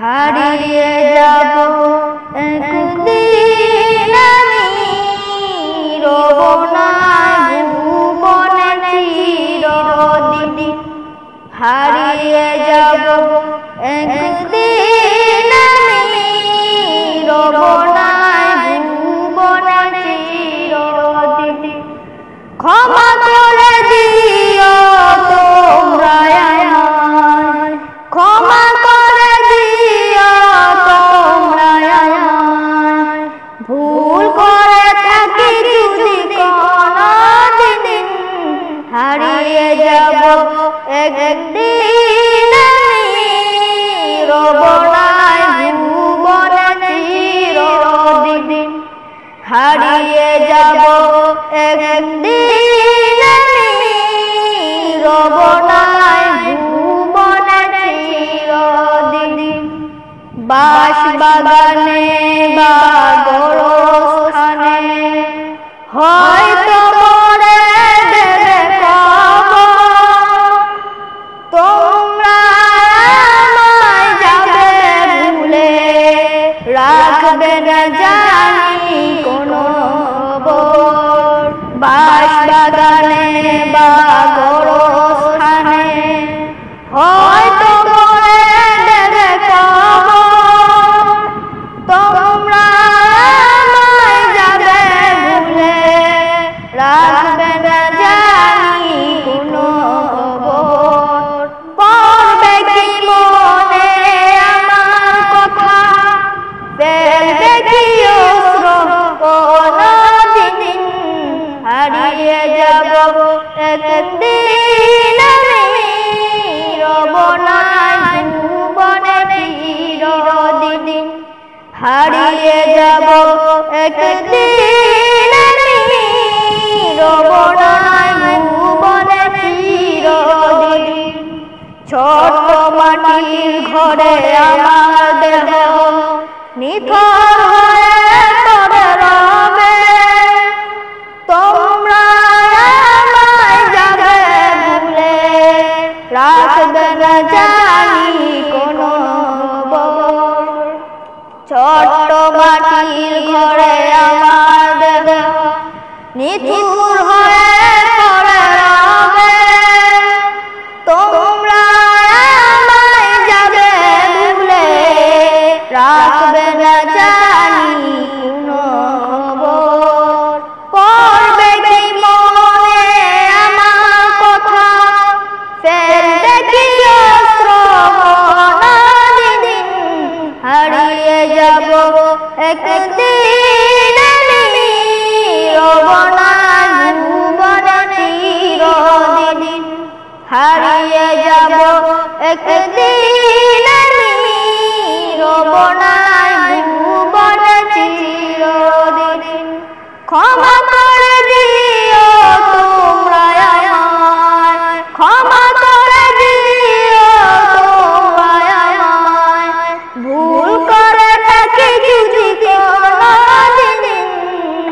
হারিয়ে যাব একদিন আমি, রব না ভুবনে চিরদিন। হারিয়ে যাব একদিন আমি, রব না ভুবনে চিরদিন। ক্ষমা করে দিও তোমরা আমায়, ক্ষমা করে দিও তোমরা আমায়। ভুল করে থাকি যদি কোনদিন, হারিয়ে যাব একদিন আমি, রব না ভুবনে চিরদিন। হারিয়ে যাব একদিন আমি, রব না ভুবনে চিরদিন। বাঁশ বাগানে বা গোরস্থানে হয়তো মরে দেবে কবর, তোমরা আমায় যাবে ভুলে, রাখবে না জানি কোনো খবর। বাঁশ বাগানে বা গোরস্থানে হয়তো মরে দেবে কবর, তোমরা আমায় যাবে ভুলে, রাখবে না জানি কোনো খবর। পড়বে কি মনে আমার কথা, ফেলবে কি অশ্রু কোনদিন। হারিয়ে যাব একদিন আমি, রব না ভুবনে চিরদিন। হারিয়ে যাব একদিন আমি, রব না ভুবনে চিরদিন। ছোট মাটির ঘরে আমার দেহ নিথর হয়ে পড়ে রবে, তোমরা আমায় যাবে ভুলে, রাখবে না জানি কোনো খবর। ছোট্ট মাটির ঘরে আমার দেহ নিথর হয়ে পড়ে রবে, তোমরা আমায় যাবে ভুলে, রাখবে না জানি কোনো খবর। পড়বে কি মনে আমার কথা, ফেলবে কি অশ্রু কোনদিন। হারিয়ে যাব একদিন আমি, রব না ভুবনে চিরদিন। হারিয়ে যাব একদিন আমি, রব না ভুবনে চিরদিন। ক্ষমা করে দিও তোমরা আমায়, ক্ষমা করে দিও তোমরা আমায়। ভুল করে থাকি যদি কোনদিন,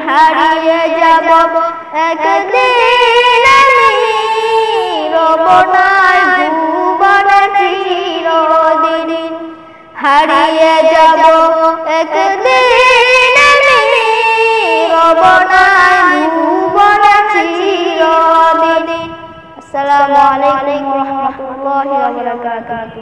হারিয়ে যাব একদিন আমি, রব না ভুবনে চিরদিন। হারিয়ে যাব একদিন আমি, রব না ভুবনে চিরদিন। আসসালামু আলাইকুম ওয়া রাহমাতুল্লাহি ওয়া বারাকাতুহু।